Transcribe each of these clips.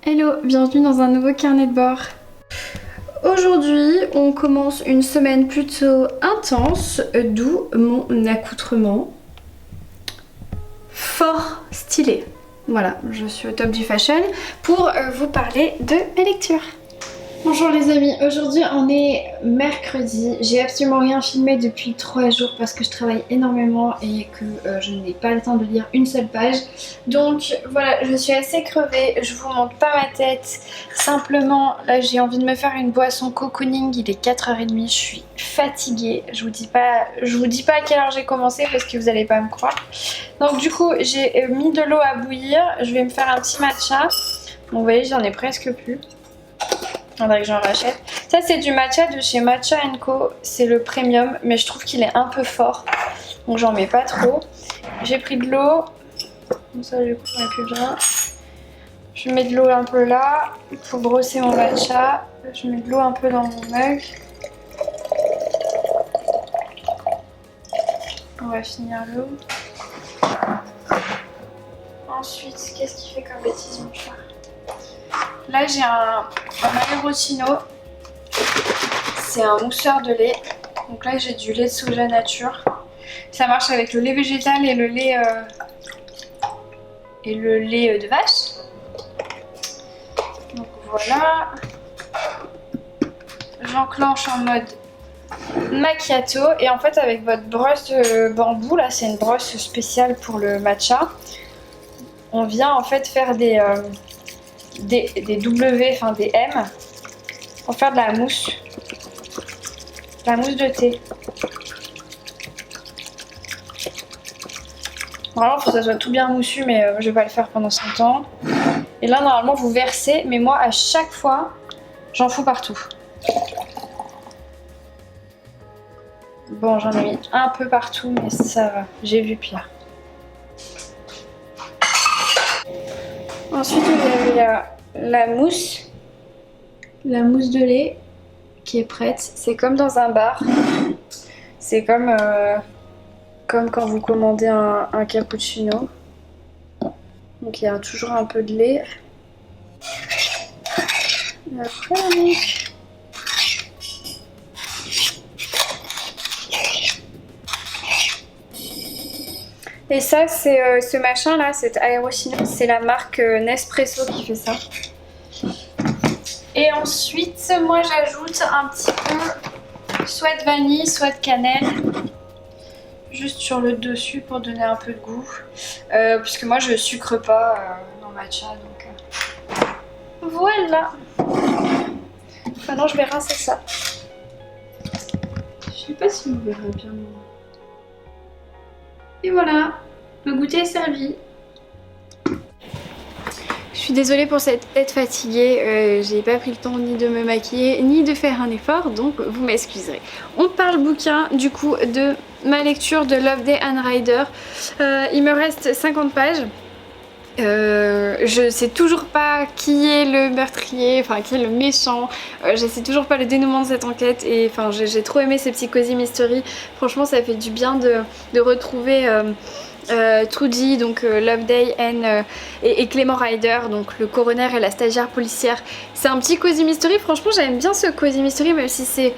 Hello, bienvenue dans un nouveau carnet de bord. Aujourd'hui, on commence une semaine plutôt intense, d'où mon accoutrement fort stylé. Voilà, je suis au top du fashion pour vous parler de mes lectures. Bonjour les amis, aujourd'hui on est mercredi, j'ai absolument rien filmé depuis 3 jours parce que je travaille énormément et que je n'ai pas le temps de lire une seule page. Donc voilà, je suis assez crevée, je vous montre pas ma tête, simplement là j'ai envie de me faire une boisson cocooning, il est 4h30, je suis fatiguée, je vous dis pas à quelle heure j'ai commencé parce que vous allez pas me croire. Donc du coup j'ai mis de l'eau à bouillir, je vais me faire un petit matcha, bon, vous voyez j'en ai presque plus. Faudrait que j'en rachète. Ça c'est du matcha de chez Matcha & Co. C'est le premium mais je trouve qu'il est un peu fort. Donc j'en mets pas trop. J'ai pris de l'eau. Comme ça du coup j'en ai plus besoin. Je mets de l'eau un peu là. Pour brosser mon matcha. Je mets de l'eau un peu dans mon mug. On va finir l'eau. Ensuite, qu'est-ce qu'il fait comme bêtise mon chat? Là j'ai un Aerochino, c'est un mousseur de lait. Donc là j'ai du lait de soja nature. Ça marche avec le lait végétal et le lait de vache. Donc voilà. J'enclenche en mode macchiato et en fait avec votre brosse de bambou, là c'est une brosse spéciale pour le matcha. On vient en fait faire des W, enfin des M, pour faire de la mousse de thé. Vraiment, faut que ça soit tout bien moussu, mais je vais pas le faire pendant 100 ans. Et là, normalement, vous versez, mais moi, à chaque fois, j'en fous partout. Bon, j'en ai mis un peu partout, mais ça va, j'ai vu pire. Ensuite, vous avez la mousse de lait qui est prête. C'est comme dans un bar. C'est comme quand vous commandez un cappuccino. Donc il y a toujours un peu de lait. Et après, et ça, c'est ce machin là, cet Aerochino, c'est la marque Nespresso qui fait ça. Et ensuite, moi j'ajoute un petit peu soit de vanille, soit de cannelle, juste sur le dessus pour donner un peu de goût. Parce que moi je sucre pas dans le matcha, donc voilà. Maintenant je vais rincer ça. Je sais pas si vous verrez bien. Et voilà, le goûter est servi. Je suis désolée pour être fatiguée, j'ai pas pris le temps ni de me maquiller ni de faire un effort, donc vous m'excuserez. On parle bouquin du coup de ma lecture de Loveday Ann Ryder. Il me reste 50 pages. Je sais toujours pas qui est le meurtrier, enfin qui est le méchant, je sais toujours pas le dénouement de cette enquête et enfin j'ai trop aimé ces petits cozy mystery. Franchement ça fait du bien de retrouver Trudy, donc Loveday, Anne et Clément Ryder, donc le coroner et la stagiaire policière. C'est un petit cozy mystery, franchement j'aime bien ce cozy mystery même si c'est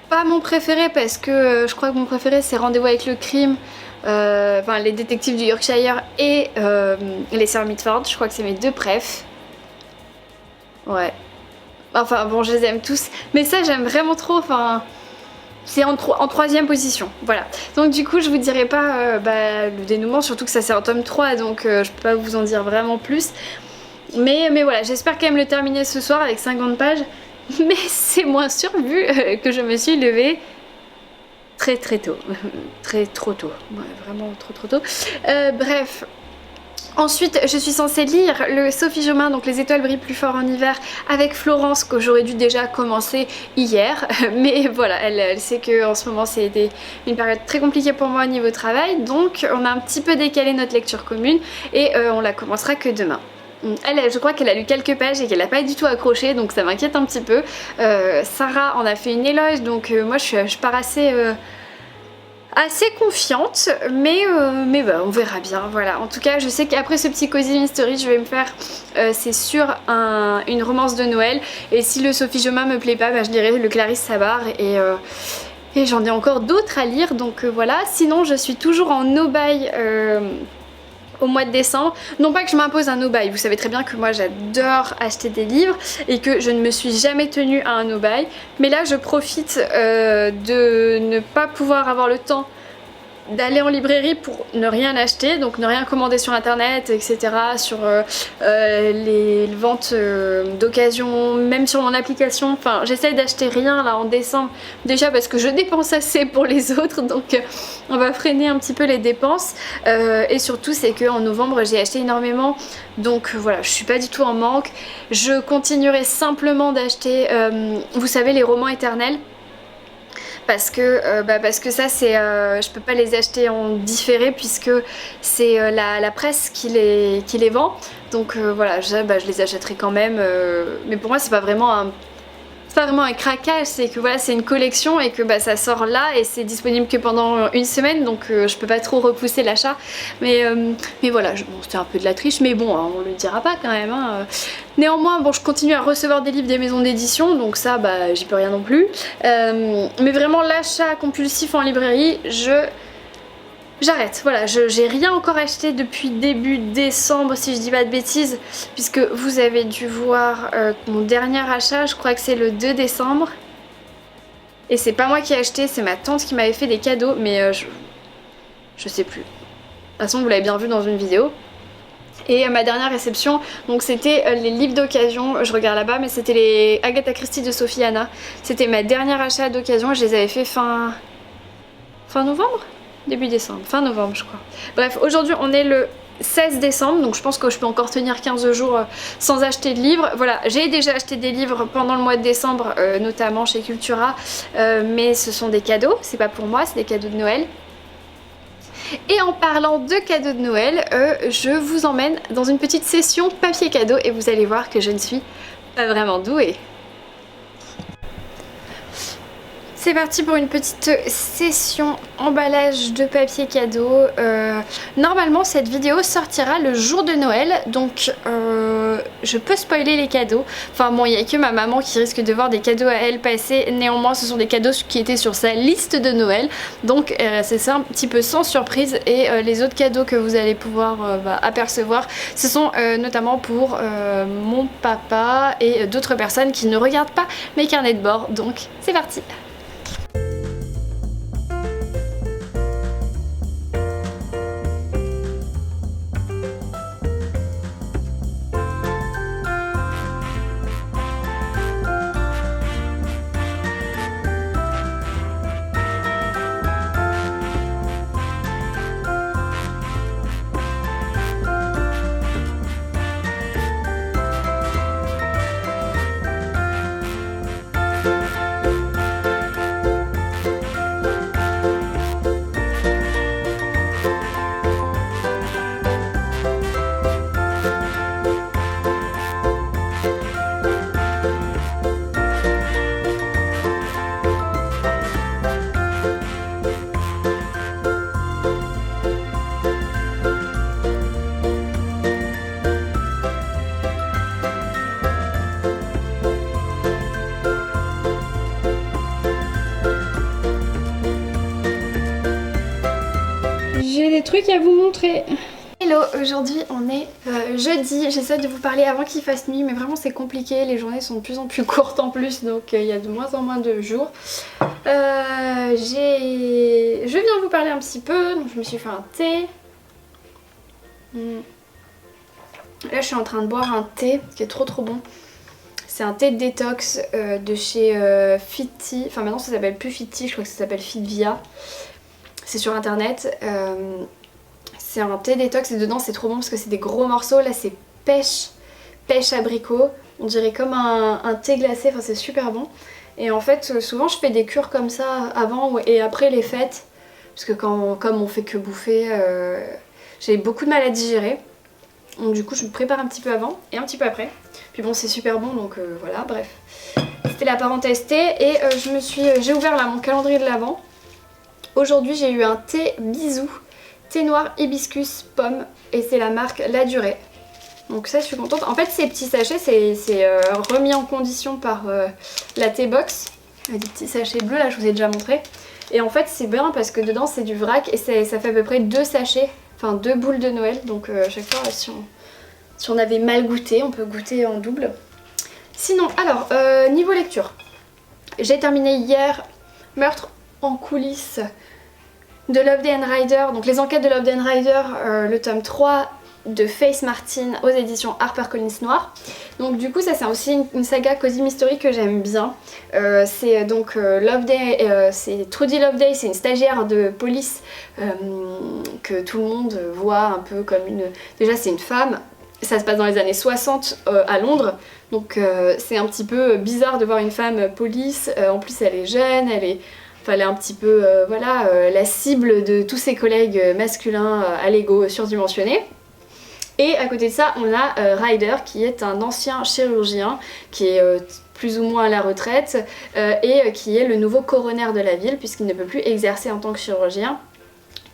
pas mon préféré parce que je crois que mon préféré c'est Rendez-vous avec le crime. Enfin les détectives du Yorkshire et les sœurs Mitford, je crois que c'est mes deux préfs. Ouais. Enfin bon, je les aime tous. Mais ça j'aime vraiment trop, enfin... C'est en troisième position, voilà. Donc du coup je vous dirai pas le dénouement, surtout que ça c'est en tome 3, donc je peux pas vous en dire vraiment plus. Mais voilà, j'espère quand même le terminer ce soir avec 50 pages. Mais c'est moins sûr vu que je me suis levée très tôt, trop tôt, ouais, vraiment trop tôt. Bref, ensuite je suis censée lire le Sophie Jomain, donc Les étoiles brillent plus fort en hiver, avec Florence, que j'aurais dû déjà commencer hier, mais voilà, elle sait que en ce moment c'était une période très compliquée pour moi au niveau travail, donc on a un petit peu décalé notre lecture commune et on la commencera que demain. Elle, je crois qu'elle a lu quelques pages et qu'elle n'a pas du tout accroché, donc ça m'inquiète un petit peu. Sarah en a fait une éloge, donc moi je pars assez assez confiante, mais bah, on verra bien. Voilà, en tout cas je sais qu'après ce petit Cozy Mystery je vais me faire c'est sûr une romance de Noël, et si le Sophie Joma me plaît pas, bah, je lirai le Clarisse Sabar, et j'en ai encore d'autres à lire, donc voilà. Sinon je suis toujours en no-buy au mois de décembre. Non pas que je m'impose un no-buy, vous savez très bien que moi j'adore acheter des livres et que je ne me suis jamais tenue à un no-buy, mais là je profite de ne pas pouvoir avoir le temps d'aller en librairie pour ne rien acheter, donc ne rien commander sur internet, etc., sur les ventes d'occasion, même sur mon application. Enfin, j'essaye d'acheter rien là en décembre, déjà parce que je dépense assez pour les autres, donc on va freiner un petit peu les dépenses, et surtout c'est qu'en novembre j'ai acheté énormément, donc voilà, je suis pas du tout en manque. Je continuerai simplement d'acheter, vous savez, les romans éternels, parce que ça c'est je peux pas les acheter en différé puisque c'est la presse qui les vend, donc voilà, je les achèterai quand même, mais pour moi c'est pas vraiment un craquage, c'est que voilà, c'est une collection et que bah, ça sort là et c'est disponible que pendant une semaine, donc je peux pas trop repousser l'achat, mais voilà, bon, c'était un peu de la triche, mais bon, hein, on le dira pas quand même, hein. Néanmoins, bon, je continue à recevoir des livres des maisons d'édition, donc ça, bah, j'y peux rien non plus, mais vraiment l'achat compulsif en librairie, j'arrête, voilà, j'ai rien encore acheté depuis début décembre si je dis pas de bêtises, puisque vous avez dû voir mon dernier achat, je crois que c'est le 2 décembre. Et c'est pas moi qui ai acheté, c'est ma tante qui m'avait fait des cadeaux, mais je sais plus. De toute façon vous l'avez bien vu dans une vidéo. Et ma dernière réception, donc c'était les livres d'occasion, je regarde là-bas, mais c'était les Agatha Christie de Sophie Anna. C'était ma dernière achat d'occasion, je les avais fait fin novembre ? Début décembre, fin novembre je crois. Bref, aujourd'hui on est le 16 décembre, donc je pense que je peux encore tenir 15 jours sans acheter de livres. Voilà, j'ai déjà acheté des livres pendant le mois de décembre, notamment chez Cultura, mais ce sont des cadeaux, c'est pas pour moi, c'est des cadeaux de Noël. Et en parlant de cadeaux de Noël, je vous emmène dans une petite session papier cadeau et vous allez voir que je ne suis pas vraiment douée. C'est parti pour une petite session emballage de papier cadeau. Normalement cette vidéo sortira le jour de Noël, donc je peux spoiler les cadeaux. Enfin bon, il n'y a que ma maman qui risque de voir des cadeaux à elle passer. Néanmoins ce sont des cadeaux qui étaient sur sa liste de Noël, donc c'est ça un petit peu sans surprise. Et les autres cadeaux que vous allez pouvoir apercevoir, ce sont notamment pour mon papa et d'autres personnes qui ne regardent pas mes carnets de bord. Donc c'est parti. J'ai des trucs à vous montrer. Hello, aujourd'hui on est jeudi, j'essaie de vous parler avant qu'il fasse nuit, mais vraiment c'est compliqué, les journées sont de plus en plus courtes en plus, donc il y a de moins en moins de jours. Je viens vous parler un petit peu, donc je me suis fait un thé. Là je suis en train de boire un thé qui est trop bon. C'est un thé de détox de chez Fiti, enfin maintenant ça s'appelle plus Fiti, je crois que ça s'appelle Fitvia. C'est sur internet. C'est un thé détox et dedans c'est trop bon parce que c'est des gros morceaux. Là c'est pêche abricot. On dirait comme un thé glacé, enfin c'est super bon. Et en fait souvent je fais des cures comme ça avant et après les fêtes. Parce que comme on fait que bouffer, j'ai beaucoup de mal à digérer. Donc du coup je me prépare un petit peu avant et un petit peu après. Puis bon c'est super bon donc voilà, bref. C'était la parenthèse thé et j'ai ouvert là mon calendrier de l'Avent. Aujourd'hui j'ai eu un thé bisou, thé noir hibiscus pomme et c'est la marque La Durée. Donc ça je suis contente. En fait ces petits sachets c'est remis en condition par la T-Box. Il y a des petits sachets bleus là, je vous ai déjà montré. Et en fait c'est bien parce que dedans c'est du vrac et ça fait à peu près 2 sachets, enfin 2 boules de Noël. Donc à chaque fois si on avait mal goûté, on peut goûter en double. Sinon, alors niveau lecture, j'ai terminé hier Meurtre en coulisses de Loveday and Rider, donc les enquêtes de Loveday and Rider, le tome 3 de Faith Martin aux éditions HarperCollins Noir. Donc du coup ça c'est aussi une saga Cozy Mystery que j'aime bien. C'est donc Loveday, c'est Trudy Loveday, c'est une stagiaire de police que tout le monde voit un peu comme une... Déjà c'est une femme, ça se passe dans les années 60 à Londres, donc c'est un petit peu bizarre de voir une femme police, en plus elle est jeune, elle est un petit peu voilà, la cible de tous ses collègues masculins à l'ego surdimensionné. Et à côté de ça, on a Ryder qui est un ancien chirurgien qui est plus ou moins à la retraite et qui est le nouveau coroner de la ville puisqu'il ne peut plus exercer en tant que chirurgien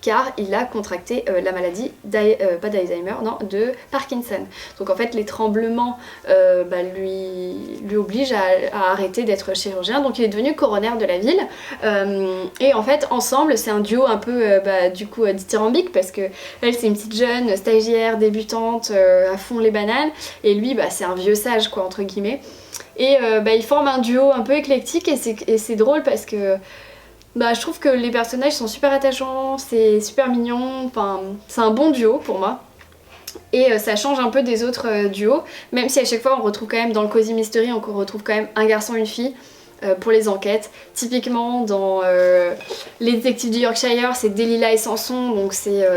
car il a contracté la maladie, pas d'Alzheimer, non, de Parkinson. Donc en fait les tremblements lui obligent à arrêter d'être chirurgien, donc il est devenu coroner de la ville. Et en fait ensemble c'est un duo un peu du coup dithyrambique parce que elle c'est une petite jeune stagiaire débutante à fond les bananes et lui c'est un vieux sage quoi entre guillemets. Et ils forment un duo un peu éclectique et c'est drôle parce que je trouve que les personnages sont super attachants, c'est super mignon, enfin c'est un bon duo pour moi. Et ça change un peu des autres duos, même si à chaque fois on retrouve quand même dans le Cozy Mystery, on retrouve quand même un garçon et une fille pour les enquêtes. Typiquement dans les détectives du Yorkshire c'est Delilah et Samson, donc c'est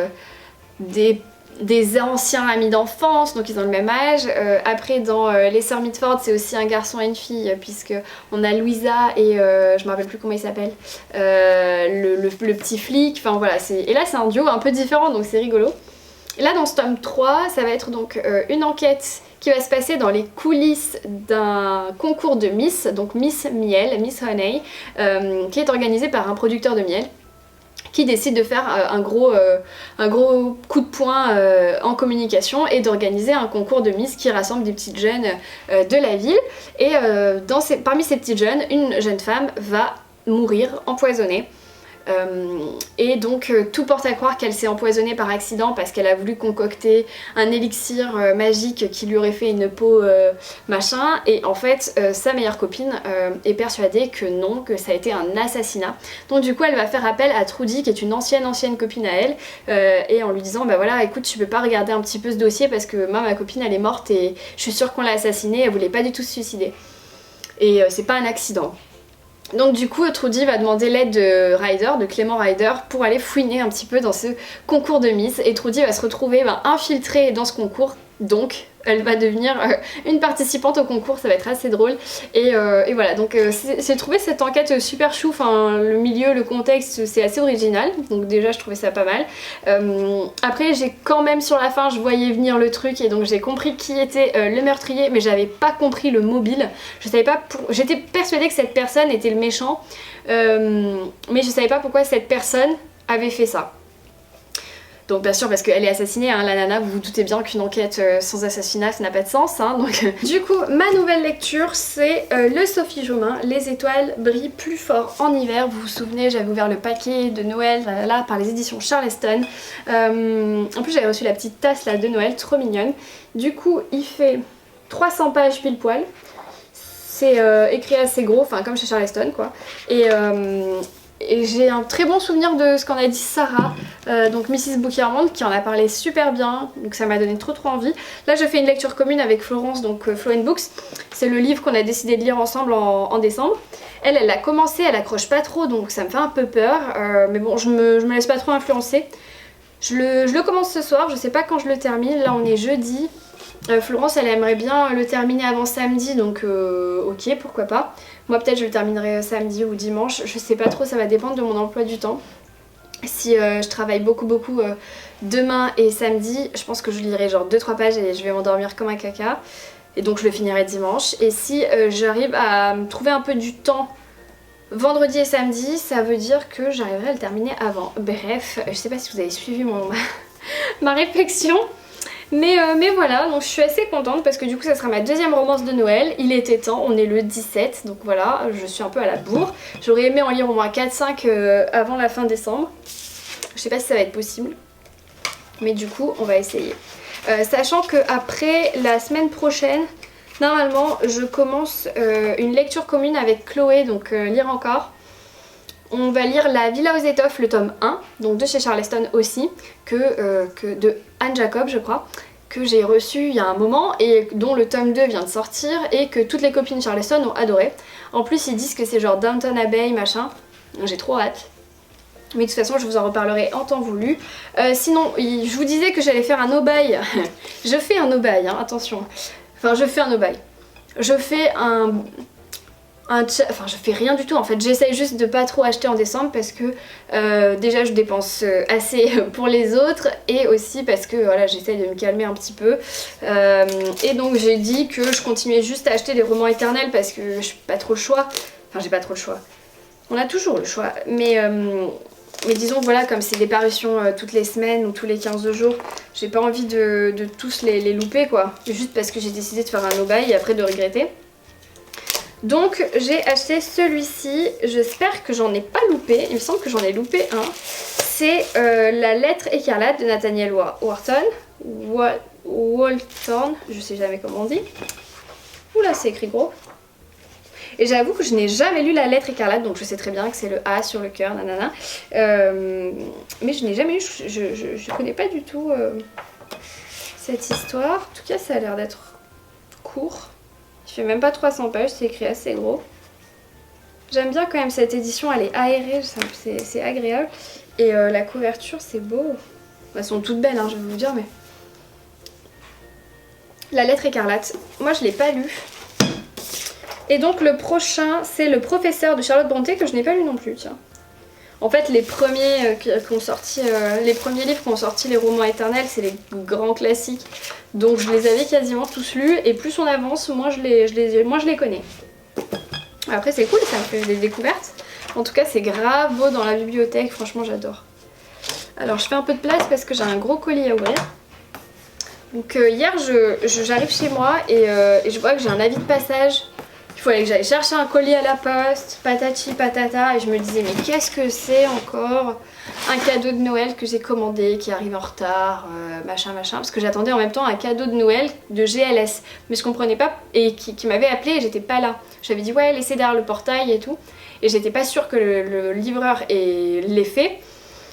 des anciens amis d'enfance, donc ils ont le même âge. Après dans les Sœurs Mitford c'est aussi un garçon et une fille puisque on a Louisa et je me rappelle plus comment il s'appelle, le petit flic, enfin voilà, et là c'est un duo un peu différent donc c'est rigolo. Et là dans ce tome 3 ça va être donc une enquête qui va se passer dans les coulisses d'un concours de Miss, donc Miss Miel, Miss Honey, qui est organisé par un producteur de miel qui décide de faire un gros coup de poing en communication et d'organiser un concours de Miss qui rassemble des petites jeunes de la ville. Et parmi ces petites jeunes, une jeune femme va mourir empoisonnée. Et donc tout porte à croire qu'elle s'est empoisonnée par accident parce qu'elle a voulu concocter un élixir magique qui lui aurait fait une peau machin, et en fait sa meilleure copine est persuadée que non, que ça a été un assassinat. Donc du coup elle va faire appel à Trudy qui est une ancienne copine à elle et en lui disant voilà écoute tu peux pas regarder un petit peu ce dossier parce que moi ma copine elle est morte et je suis sûre qu'on l'a assassinée, elle voulait pas du tout se suicider et c'est pas un accident. Donc du coup Trudy va demander l'aide de Ryder, de Clément Ryder, pour aller fouiner un petit peu dans ce concours de Miss, et Trudy va se retrouver infiltrée dans ce concours, donc elle va devenir une participante au concours, ça va être assez drôle. Et voilà, donc j'ai trouvé cette enquête super chou, enfin le milieu, le contexte, c'est assez original, donc déjà je trouvais ça pas mal. Après j'ai quand même sur la fin, je voyais venir le truc et donc j'ai compris qui était le meurtrier, mais j'avais pas compris le mobile, je savais pas j'étais persuadée que cette personne était le méchant, mais je savais pas pourquoi cette personne avait fait ça. Donc bien sûr parce qu'elle est assassinée, hein, la nana, vous vous doutez bien qu'une enquête sans assassinat ça n'a pas de sens, hein, donc... Du coup ma nouvelle lecture c'est le Sophie Jomain, Les étoiles brillent plus fort en hiver. Vous vous souvenez, j'avais ouvert le paquet de Noël là par les éditions Charleston. En plus j'avais reçu la petite tasse là de Noël, trop mignonne. Du coup il fait 300 pages pile poil. C'est écrit assez gros, enfin comme chez Charleston quoi. Et j'ai un très bon souvenir de ce qu'en a dit Sarah, donc Mrs. Bookiermond, qui en a parlé super bien, donc ça m'a donné trop envie. Là je fais une lecture commune avec Florence, donc Flow Books, c'est le livre qu'on a décidé de lire ensemble en décembre. Elle l'a commencé, elle accroche pas trop, donc ça me fait un peu peur, mais bon je me laisse pas trop influencer. Je le commence ce soir, je sais pas quand je le termine, là on est jeudi. Florence elle aimerait bien le terminer avant samedi, donc ok pourquoi pas. Moi peut-être je le terminerai samedi ou dimanche, je sais pas trop, ça va dépendre de mon emploi du temps. Si je travaille beaucoup demain et samedi, je pense que je lirai genre 2-3 pages et je vais m'endormir comme un caca. Et donc je le finirai dimanche. Et si j'arrive à me trouver un peu du temps vendredi et samedi, ça veut dire que j'arriverai à le terminer avant. Bref, je sais pas si vous avez suivi ma réflexion. Mais voilà, donc je suis assez contente parce que du coup ça sera ma deuxième romance de Noël. Il était temps, on est le 17, donc voilà, je suis un peu à la bourre. J'aurais aimé en lire au moins 4-5 avant la fin décembre. Je sais pas si ça va être possible, mais du coup on va essayer. Sachant que après la semaine prochaine, normalement je commence une lecture commune avec Chloé, donc lire encore. On va lire La Villa aux étoffes, le tome 1, donc de chez Charleston aussi, que de Anne Jacob je crois, que j'ai reçu il y a un moment et dont le tome 2 vient de sortir et que toutes les copines Charleston ont adoré. En plus ils disent que c'est genre Downton Abbey machin, j'ai trop hâte. Mais de toute façon je vous en reparlerai en temps voulu. Sinon je vous disais que j'allais faire un no-buy. Je fais un no-buy, hein, attention. Enfin je fais un no-buy. Je fais enfin je fais rien du tout en fait, j'essaye juste de pas trop acheter en décembre parce que déjà je dépense assez pour les autres et aussi parce que voilà j'essaye de me calmer un petit peu et donc j'ai dit que je continuais juste à acheter des romans éternels parce que je n'ai pas trop le choix, enfin j'ai pas trop le choix, on a toujours le choix mais disons voilà comme c'est des parutions toutes les semaines ou tous les 15 jours, j'ai pas envie de tous les louper quoi, juste parce que j'ai décidé de faire un no-buy et après de regretter. Donc j'ai acheté celui-ci, j'espère que j'en ai pas loupé, il me semble que j'en ai loupé un. C'est La lettre écarlate de Nathaniel Walton, je sais jamais comment on dit. Oula c'est écrit gros. Et j'avoue que je n'ai jamais lu La lettre écarlate, donc je sais très bien que c'est le A sur le cœur, nanana. Mais je n'ai jamais lu, je connais pas du tout cette histoire. En tout cas ça a l'air d'être court. Il fait même pas 300 pages, c'est écrit assez gros. J'aime bien quand même cette édition, elle est aérée, c'est agréable. Et la couverture, c'est beau. Elles sont toutes belles, hein, je vais vous dire, mais... La lettre écarlate, moi je l'ai pas lu. Et donc le prochain, c'est Le Professeur de Charlotte Brontë, que je n'ai pas lu non plus, tiens. En fait, les premiers livres qui ont sorti les romans éternels, c'est les grands classiques. Donc je les avais quasiment tous lus et plus on avance, moins je les connais. Après c'est cool, ça me fait des découvertes. En tout cas c'est grave beau dans la bibliothèque, franchement j'adore. Alors je fais un peu de place parce que j'ai un gros colis à ouvrir. Donc hier j'arrive chez moi et je vois que j'ai un avis de passage. Il fallait que j'aille chercher un colis à la poste, patati patata, et je me disais mais qu'est-ce que c'est encore un cadeau de Noël que j'ai commandé, qui arrive en retard, machin machin, parce que j'attendais en même temps un cadeau de Noël de GLS, mais je comprenais pas, et qui m'avait appelé et j'étais pas là. J'avais dit ouais laissez derrière le portail et tout, et j'étais pas sûre que le livreur l'ait fait,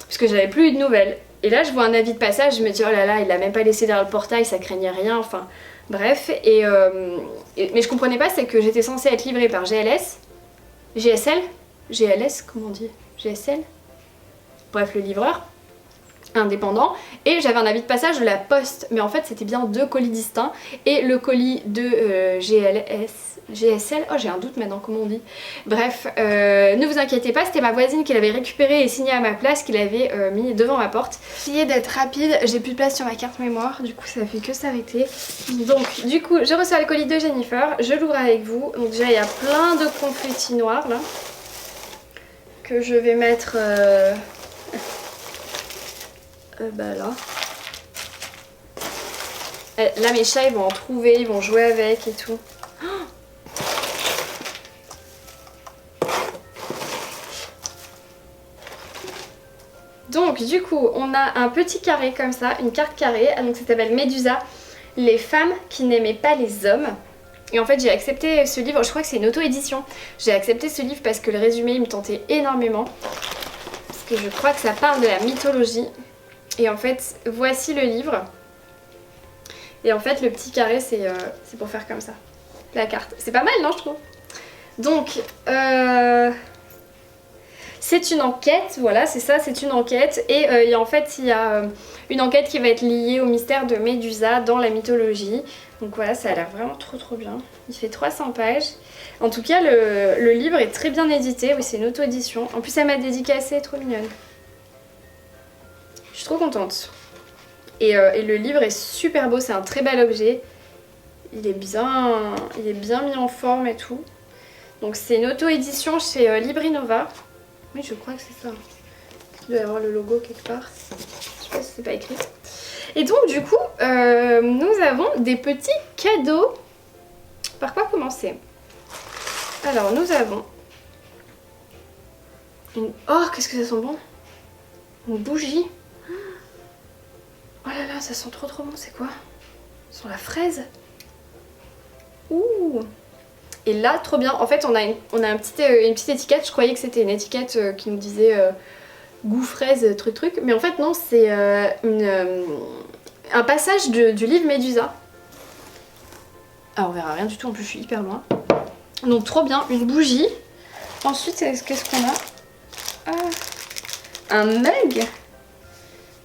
parce que j'avais plus eu de nouvelles. Et là je vois un avis de passage, je me dis oh là là, il l'a même pas laissé derrière le portail, ça craignait rien, enfin... Bref, mais je comprenais pas, c'est que j'étais censée être livrée par GSL, comment on dit, GSL, bref le livreur indépendant, et j'avais un avis de passage de la poste, mais en fait c'était bien deux colis distincts, et le colis de GSL, oh j'ai un doute maintenant comment on dit, bref, ne vous inquiétez pas, c'était ma voisine qui l'avait récupéré et signé à ma place, qui l'avait mis devant ma porte. J'ai essayé d'être rapide, j'ai plus de place sur ma carte mémoire, du coup ça fait que s'arrêter. Donc du coup je reçois le colis de Jennifer, je l'ouvre avec vous, donc déjà il y a plein de confettis noirs là, que je vais mettre... bah là. Là mes chats ils vont en trouver, ils vont jouer avec et tout. Donc du coup on a un petit carré comme ça, une carte carrée, donc ça s'appelle Médusa, les femmes qui n'aimaient pas les hommes. Et en fait j'ai accepté ce livre, je crois que c'est une auto-édition. J'ai accepté ce livre parce que le résumé il me tentait énormément. Parce que je crois que ça parle de la mythologie. Et en fait voici le livre. Et en fait le petit carré c'est pour faire comme ça, la carte. C'est pas mal non je trouve. Donc c'est une enquête, voilà c'est ça, c'est une enquête. Et en fait il y a une enquête qui va être liée au mystère de Médusa dans la mythologie. Donc voilà, ça a l'air vraiment trop bien. Il fait 300 pages. En tout cas le livre est très bien édité, oui c'est une auto-édition. En plus elle m'a dédicacé, trop mignonne. Je suis trop contente. Et le livre est super beau, c'est un très bel objet. Il est bien mis en forme et tout. Donc c'est une auto-édition chez Librinova. Oui, je crois que c'est ça. Il doit y avoir le logo quelque part. Je sais pas si c'est pas écrit. Et donc du coup, nous avons des petits cadeaux. Par quoi commencer? Alors nous avons une... Oh, qu'est-ce que ça sent bon! Une bougie. Oh là là, ça sent trop trop bon, c'est quoi? Ça sent la fraise. Ouh! Et là, trop bien. En fait, on a une petite étiquette. Je croyais que c'était une étiquette qui nous disait goût fraise, truc truc. Mais en fait, non, c'est un passage du livre Médusa. Ah, on verra rien du tout. En plus, je suis hyper loin. Donc, trop bien. Une bougie. Ensuite, qu'est-ce qu'on a? Ah, un mug.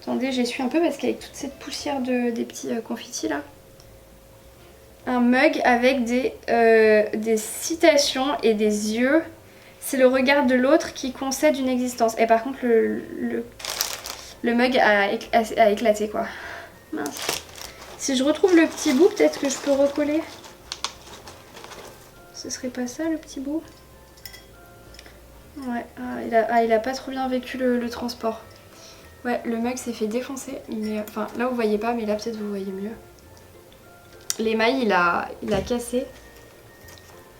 Attendez, j'essuie un peu parce qu'avec toute cette poussière des petits confitis là. Un mug avec des citations et des yeux. C'est le regard de l'autre qui concède une existence. Et par contre, le mug a éclaté quoi. Mince. Si je retrouve le petit bout, peut-être que je peux recoller. Ce serait pas ça le petit bout? Ouais, il a pas trop bien vécu le transport. Ouais, le mug s'est fait défoncer. Mais enfin, là vous voyez pas, mais là peut-être vous voyez mieux. L'émail il a cassé.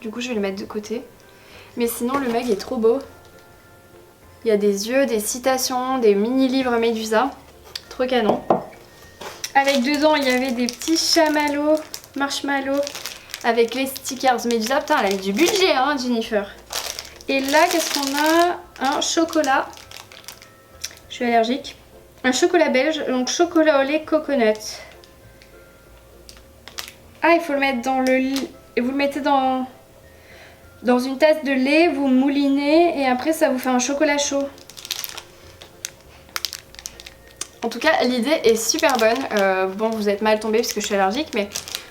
Du coup je vais le mettre de côté. Mais sinon le mug est trop beau. Il y a des yeux, des citations, des mini-livres Médusa. Trop canon. Avec dedans il y avait des petits chamallows, marshmallows. Avec les stickers Médusa. Putain, elle a mis du budget hein Jennifer. Et là qu'est-ce qu'on a? Un chocolat. Je suis allergique. Un chocolat belge, donc chocolat au lait coconut. Ah, il faut le mettre dans le lit. Et vous le mettez dans une tasse de lait, vous moulinez et après ça vous fait un chocolat chaud. En tout cas, l'idée est super bonne. Bon, vous êtes mal tombé parce que je suis allergique, mais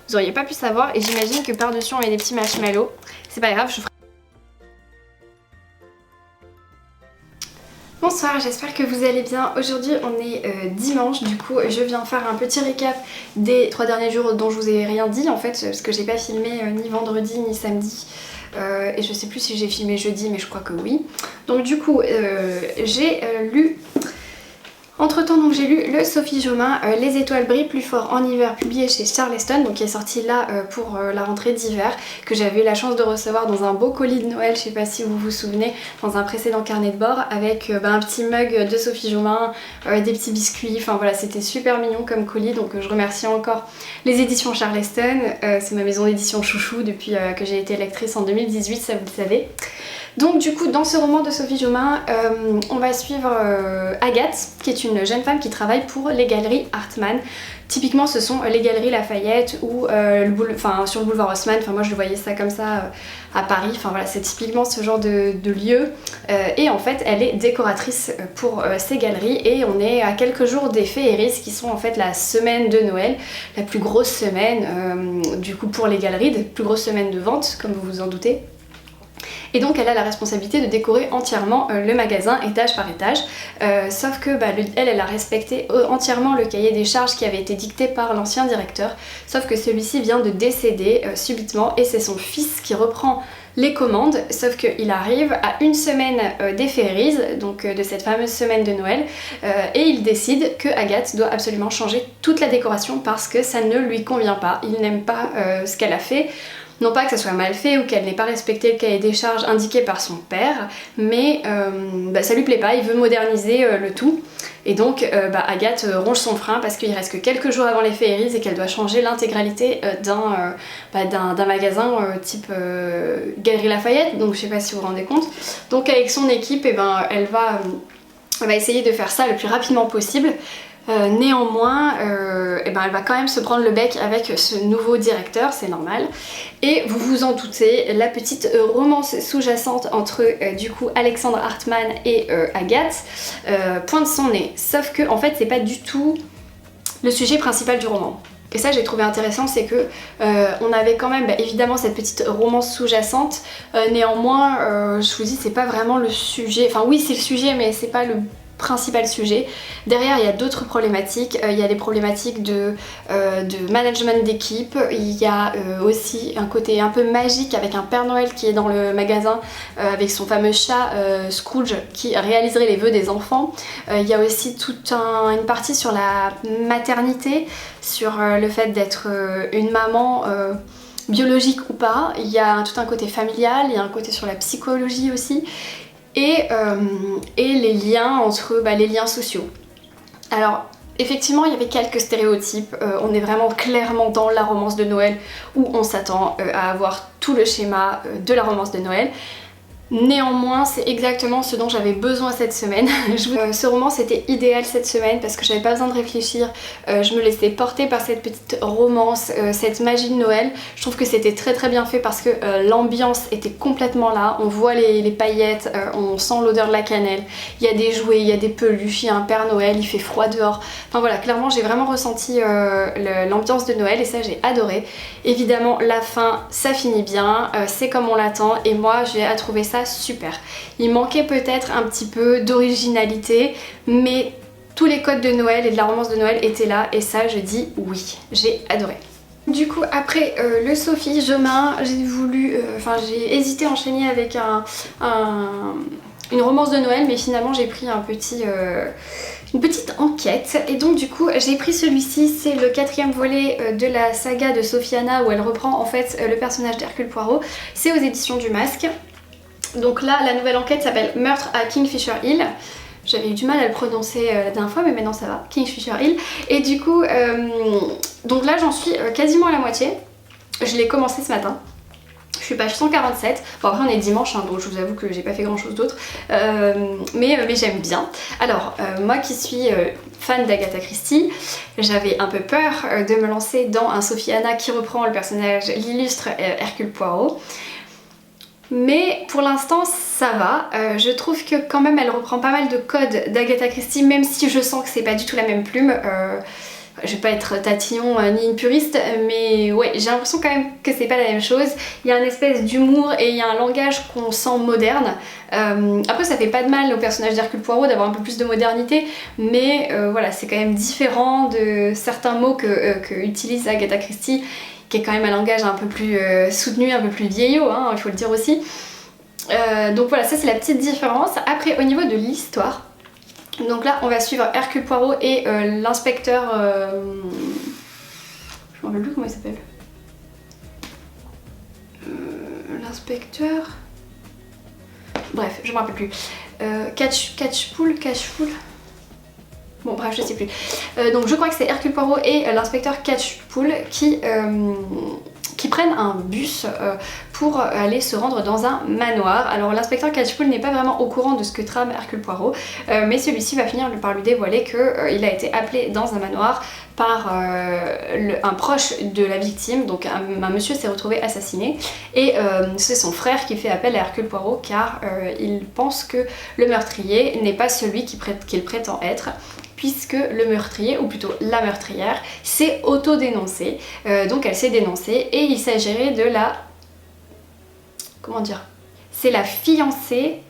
vous auriez pas pu savoir. Et j'imagine que par-dessus on met des petits marshmallows. C'est pas grave, je ferai. Bonsoir, j'espère que vous allez bien. Aujourd'hui on est dimanche, du coup je viens faire un petit récap des 3 derniers jours dont je vous ai rien dit en fait, parce que j'ai pas filmé ni vendredi ni samedi. Et je sais plus si j'ai filmé jeudi, mais je crois que oui. Donc du coup j'ai lu... Entre temps donc j'ai lu le Sophie Jomain, Les étoiles brillent plus fort en hiver, publié chez Charleston, donc qui est sorti là pour la rentrée d'hiver, que j'avais eu la chance de recevoir dans un beau colis de Noël, je sais pas si vous vous souvenez, dans un précédent carnet de bord, avec un petit mug de Sophie Jomain, des petits biscuits, enfin voilà, c'était super mignon comme colis, donc je remercie encore les éditions Charleston, c'est ma maison d'édition chouchou depuis que j'ai été lectrice en 2018, ça vous le savez. Donc du coup dans ce roman de Sophie Jomain, on va suivre Agathe, qui est une jeune femme qui travaille pour les galeries Hartmann. Typiquement ce sont les galeries Lafayette ou sur le boulevard Haussmann, enfin moi je voyais ça comme ça à Paris, enfin voilà c'est typiquement ce genre de lieu. Et en fait elle est décoratrice pour ces galeries et on est à quelques jours des féeries qui sont en fait la semaine de Noël, la plus grosse semaine du coup pour les galeries, la plus grosse semaine de vente comme vous vous en doutez. Et donc elle a la responsabilité de décorer entièrement le magasin étage par étage, sauf que elle a respecté entièrement le cahier des charges qui avait été dicté par l'ancien directeur, sauf que celui-ci vient de décéder subitement et c'est son fils qui reprend les commandes, sauf qu'il arrive à une semaine des féeries, donc de cette fameuse semaine de Noël, et il décide que Agathe doit absolument changer toute la décoration parce que ça ne lui convient pas, il n'aime pas ce qu'elle a fait. Non pas que ça soit mal fait ou qu'elle n'ait pas respecté le cahier des charges indiqué par son père, mais ça lui plaît pas, il veut moderniser le tout. Et donc Agathe ronge son frein parce qu'il reste que quelques jours avant les féeries et qu'elle doit changer l'intégralité d'un magasin type Galerie Lafayette, donc je sais pas si vous vous rendez compte. Donc avec son équipe, elle va essayer de faire ça le plus rapidement possible. Néanmoins, elle va quand même se prendre le bec avec ce nouveau directeur, c'est normal. Et vous vous en doutez, la petite romance sous-jacente entre du coup Alexandre Hartmann et Agathe pointe son nez. Sauf que en fait c'est pas du tout le sujet principal du roman. Et ça j'ai trouvé intéressant, c'est que on avait quand même évidemment cette petite romance sous-jacente. Néanmoins, je vous dis c'est pas vraiment le sujet, enfin oui c'est le sujet mais c'est pas principal sujet. Derrière il y a d'autres problématiques, il y a des problématiques de management d'équipe, il y a aussi un côté un peu magique avec un Père Noël qui est dans le magasin avec son fameux chat Scrooge qui réaliserait les vœux des enfants. Il y a aussi toute une partie sur la maternité, sur le fait d'être une maman biologique ou pas. Il y a tout un côté familial, il y a un côté sur la psychologie aussi et les liens entre les liens sociaux. Alors effectivement il y avait quelques stéréotypes, on est vraiment clairement dans la romance de Noël où on s'attend à avoir tout le schéma de la romance de Noël. Néanmoins, c'est exactement ce dont j'avais besoin cette semaine. Ce roman c'était idéal cette semaine parce que j'avais pas besoin de réfléchir, je me laissais porter par cette petite romance, cette magie de Noël. Je trouve que c'était très très bien fait parce que l'ambiance était complètement là, on voit les paillettes, on sent l'odeur de la cannelle, il y a des jouets, il y a des peluches, il y a un Père Noël, il fait froid dehors. Enfin voilà, clairement j'ai vraiment ressenti l'ambiance de Noël et ça j'ai adoré. Évidemment la fin ça finit bien, c'est comme on l'attend et moi j'ai trouvé ça super. Il manquait peut-être un petit peu d'originalité, mais tous les codes de Noël et de la romance de Noël étaient là et ça je dis oui, j'ai adoré. Du coup après le Sophie Jomain, j'ai hésité à enchaîner avec une romance de Noël, mais finalement j'ai pris une petite enquête et donc du coup j'ai pris celui-ci, c'est le 4e volet de la saga de Sophiana où elle reprend en fait le personnage d'Hercule Poirot. C'est aux éditions du Masque. Donc là la nouvelle enquête s'appelle Meurtre à Kingfisher Hill. J'avais eu du mal à le prononcer la dernière fois mais maintenant ça va, Kingfisher Hill. Et du coup donc là j'en suis quasiment à la moitié. Je l'ai commencé ce matin. Je suis page 147, bon après on est dimanche hein, donc je vous avoue que j'ai pas fait grand chose d'autre, mais j'aime bien. Alors moi qui suis fan d'Agatha Christie, j'avais un peu peur de me lancer dans un Sophiana qui reprend le personnage, l'illustre Hercule Poirot. Mais pour l'instant ça va, je trouve que quand même elle reprend pas mal de codes d'Agatha Christie, même si je sens que c'est pas du tout la même plume. Je vais pas être tatillon ni une puriste, mais ouais, j'ai l'impression quand même que c'est pas la même chose. Il y a une espèce d'humour et il y a un langage qu'on sent moderne. Après ça fait pas de mal au personnage d'Hercule Poirot d'avoir un peu plus de modernité, mais voilà, c'est quand même différent de certains mots que utilise Agatha Christie, qui est quand même un langage un peu plus soutenu, un peu plus vieillot, hein, il faut le dire aussi. Donc voilà, ça c'est la petite différence. Après au niveau de l'histoire, donc là on va suivre Hercule Poirot et l'inspecteur... je me rappelle plus comment il s'appelle. L'inspecteur... Bref, je me rappelle plus. Catchpool. Bon bref, je sais plus. Donc je crois que c'est Hercule Poirot et l'inspecteur Catchpool qui prennent un bus pour aller se rendre dans un manoir. Alors l'inspecteur Catchpool n'est pas vraiment au courant de ce que trame Hercule Poirot, mais celui-ci va finir par lui dévoiler qu'il a été appelé dans un manoir par un proche de la victime, donc un monsieur s'est retrouvé assassiné et c'est son frère qui fait appel à Hercule Poirot car il pense que le meurtrier n'est pas celui qu'il prétend être, puisque le meurtrier, ou plutôt la meurtrière, s'est auto-dénoncée. Donc elle s'est dénoncée et il s'agirait de la... comment dire ? C'est la fiancée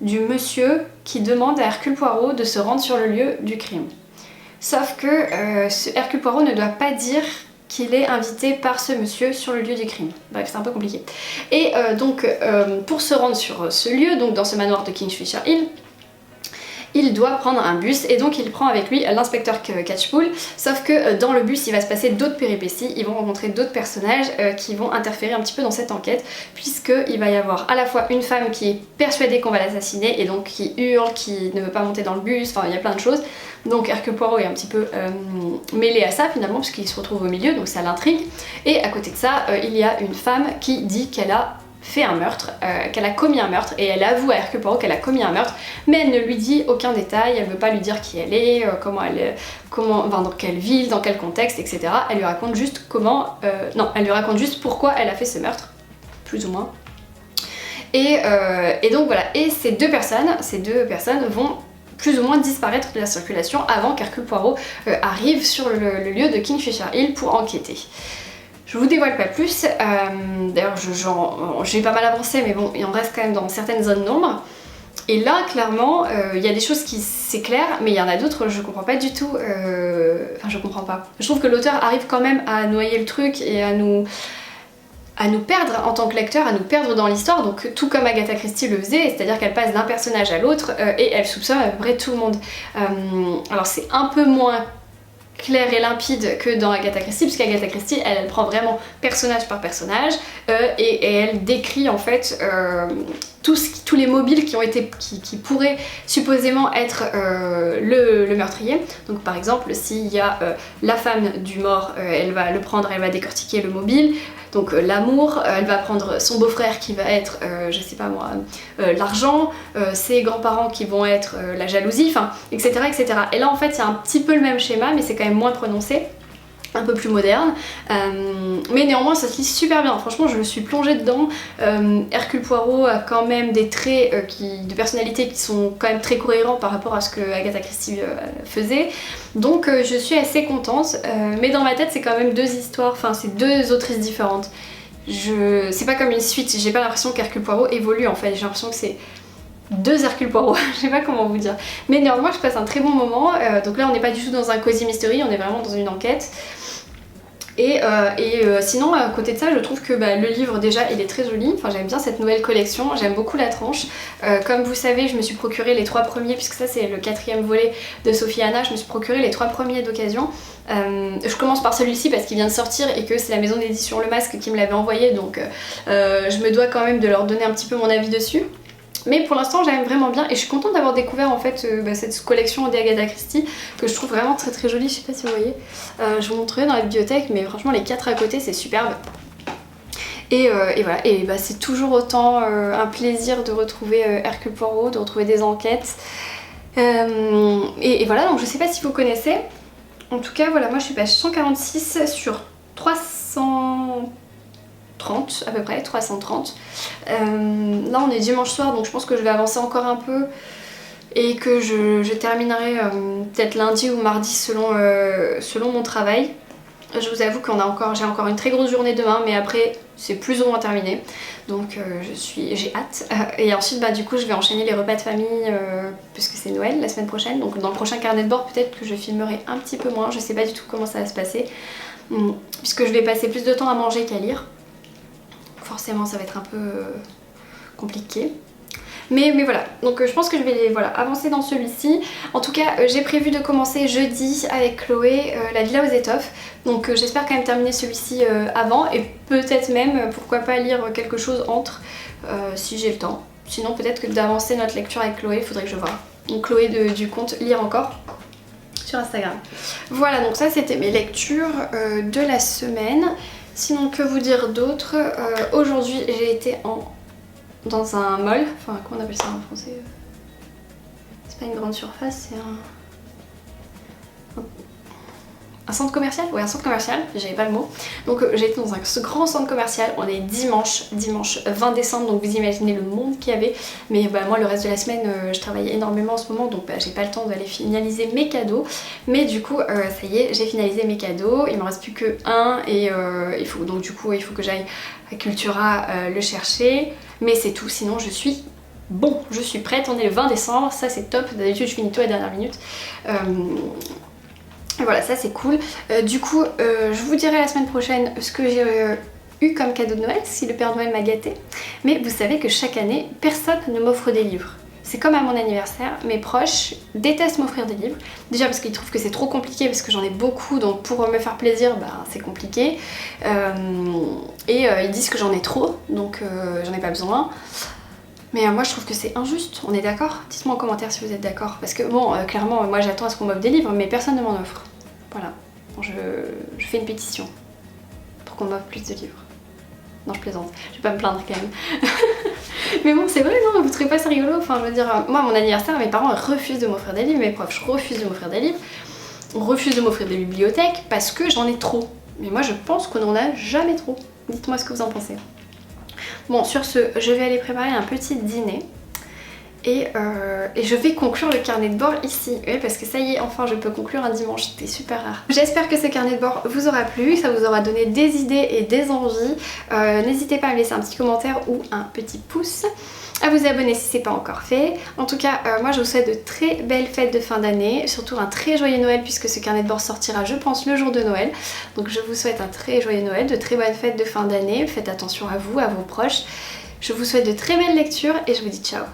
du monsieur qui demande à Hercule Poirot de se rendre sur le lieu du crime. Sauf que Hercule Poirot ne doit pas dire qu'il est invité par ce monsieur sur le lieu du crime. Bref, c'est un peu compliqué. Et donc pour se rendre sur ce lieu, donc dans ce manoir de Kingfisher Hill, il doit prendre un bus et donc il prend avec lui l'inspecteur Catchpool, sauf que dans le bus il va se passer d'autres péripéties, ils vont rencontrer d'autres personnages qui vont interférer un petit peu dans cette enquête, puisqu'il va y avoir à la fois une femme qui est persuadée qu'on va l'assassiner et donc qui hurle, qui ne veut pas monter dans le bus, enfin il y a plein de choses. Donc Hercule Poirot est un petit peu mêlé à ça finalement puisqu'il se retrouve au milieu, donc ça l'intrigue. Et à côté de ça, il y a une femme qui dit qu'elle a fait un meurtre, qu'elle a commis un meurtre et elle avoue à Hercule Poirot qu'elle a commis un meurtre, mais elle ne lui dit aucun détail, elle veut pas lui dire qui elle est, dans quelle ville, dans quel contexte, etc. Elle lui raconte juste elle lui raconte juste pourquoi elle a fait ce meurtre, plus ou moins. Et donc voilà, et ces deux personnes vont plus ou moins disparaître de la circulation avant qu'Hercule Poirot arrive sur le lieu de Kingfisher Hill pour enquêter. Je vous dévoile pas plus, d'ailleurs j'ai pas mal avancé mais bon il en reste quand même dans certaines zones d'ombre. Et là, clairement, il y a des choses qui c'est clair, mais il y en a d'autres, je comprends pas du tout. Enfin, je comprends pas. Je trouve que l'auteur arrive quand même à noyer le truc et à nous perdre en tant que lecteur, à nous perdre dans l'histoire, donc tout comme Agatha Christie le faisait, c'est-à-dire qu'elle passe d'un personnage à l'autre et elle soupçonne à peu près tout le monde. Alors c'est un peu moins clair et limpide que dans Agatha Christie, puisque Agatha Christie elle prend vraiment personnage par personnage et elle décrit en fait tous les mobiles qui pourraient supposément être le meurtrier. Donc par exemple s'il y a la femme du mort, elle va le prendre, elle va décortiquer le mobile. Donc l'amour, elle va prendre son beau-frère qui va être, je sais pas moi, l'argent, ses grands-parents qui vont être la jalousie, enfin, etc., etc. Et là en fait il y a un petit peu le même schéma, mais c'est quand même moins prononcé, un peu plus moderne, mais néanmoins ça se lit super bien, franchement je me suis plongée dedans. Hercule Poirot a quand même des traits de personnalité qui sont quand même très cohérents par rapport à ce que Agatha Christie faisait, donc je suis assez contente, mais dans ma tête c'est quand même deux histoires, enfin c'est deux autrices différentes. C'est pas comme une suite, j'ai pas l'impression qu'Hercule Poirot évolue en fait, j'ai l'impression que c'est deux Hercule Poirot, je sais pas comment vous dire. Mais néanmoins je passe un très bon moment, donc là on n'est pas du tout dans un cozy mystery, on est vraiment dans une enquête. Et sinon à côté de ça je trouve que le livre déjà il est très joli, enfin j'aime bien cette nouvelle collection, j'aime beaucoup la tranche. Comme vous savez je me suis procuré les 3 premiers, puisque ça c'est le 4e volet de Sophie Anna, je me suis procuré les 3 premiers d'occasion. Je commence par celui-ci parce qu'il vient de sortir et que c'est la maison d'édition Le Masque qui me l'avait envoyé, donc je me dois quand même de leur donner un petit peu mon avis dessus. Mais pour l'instant j'aime vraiment bien et je suis contente d'avoir découvert en fait cette collection d'Agatha Christie que je trouve vraiment très très jolie, je sais pas si vous voyez. Je vous montrerai dans la bibliothèque, mais franchement les 4 à côté c'est superbe. Et voilà, et c'est toujours autant un plaisir de retrouver Hercule Poirot, de retrouver des enquêtes. Et voilà, donc je sais pas si vous connaissez. En tout cas voilà, moi je suis page 146 sur 330 à peu près, 330. Là on est dimanche soir, donc je pense que je vais avancer encore un peu et que je terminerai peut-être lundi ou mardi selon mon travail. Je vous avoue que j'ai encore une très grosse journée demain, mais après c'est plus ou moins terminé, donc j'ai hâte. Et ensuite du coup je vais enchaîner les repas de famille puisque c'est Noël la semaine prochaine, donc dans le prochain carnet de bord peut-être que je filmerai un petit peu moins, je sais pas du tout comment ça va se passer, puisque je vais passer plus de temps à manger qu'à lire. Forcément ça va être un peu compliqué. Mais voilà, donc je pense que je vais avancer dans celui-ci. En tout cas, j'ai prévu de commencer jeudi avec Chloé La Villa aux Étoffes. Donc j'espère quand même terminer celui-ci avant et peut-être même, pourquoi pas, lire quelque chose entre si j'ai le temps. Sinon peut-être que d'avancer notre lecture avec Chloé, il faudrait que je voie. Donc Chloé du compte Lire Encore sur Instagram. Voilà, donc ça c'était mes lectures de la semaine. Sinon que vous dire d'autre, aujourd'hui j'ai été dans un mall, enfin comment on appelle ça en français, c'est pas une grande surface, c'est un centre commercial. Ouais, un centre commercial, j'avais pas le mot. Donc j'ai été dans un grand centre commercial, on est dimanche 20 décembre, donc vous imaginez le monde qu'il y avait. Mais moi le reste de la semaine je travaille énormément en ce moment, donc j'ai pas le temps d'aller finaliser mes cadeaux. Mais du coup ça y est, j'ai finalisé mes cadeaux, il m'en reste plus que un et il faut que j'aille à Cultura le chercher. Mais c'est tout, sinon je suis prête, on est le 20 décembre, ça c'est top, d'habitude je finis tout à la dernière minute. Voilà, ça c'est cool. Du coup, je vous dirai la semaine prochaine ce que j'ai eu comme cadeau de Noël, si le Père Noël m'a gâtée. Mais vous savez que chaque année, personne ne m'offre des livres. C'est comme à mon anniversaire, mes proches détestent m'offrir des livres. Déjà parce qu'ils trouvent que c'est trop compliqué, parce que j'en ai beaucoup, donc pour me faire plaisir, c'est compliqué. Et ils disent que j'en ai trop, donc j'en ai pas besoin. Mais moi je trouve que c'est injuste, on est d'accord? Dites-moi en commentaire si vous êtes d'accord. Parce que clairement, moi j'attends à ce qu'on m'offre des livres, mais personne ne m'en offre. Voilà, bon, je fais une pétition pour qu'on m'offre plus de livres. Non, je plaisante, je vais pas me plaindre quand même. Mais bon, c'est vrai, non, vous trouvez pas ça rigolo? Enfin, je veux dire, moi à mon anniversaire, mes parents refusent de m'offrir des livres, mes profs refusent de m'offrir des livres, on refuse de m'offrir des bibliothèques parce que j'en ai trop. Mais moi je pense qu'on en a jamais trop. Dites-moi ce que vous en pensez. Bon, sur ce, je vais aller préparer un petit dîner. Et je vais conclure le carnet de bord ici, oui, parce que ça y est, enfin je peux conclure un dimanche, c'était super rare. J'espère que ce carnet de bord vous aura plu, ça vous aura donné des idées et des envies. N'hésitez pas à me laisser un petit commentaire ou un petit pouce, à vous abonner si c'est pas encore fait. En tout cas, moi je vous souhaite de très belles fêtes de fin d'année, surtout un très joyeux Noël puisque ce carnet de bord sortira je pense le jour de Noël. Donc je vous souhaite un très joyeux Noël, de très bonnes fêtes de fin d'année, faites attention à vous, à vos proches. Je vous souhaite de très belles lectures et je vous dis ciao.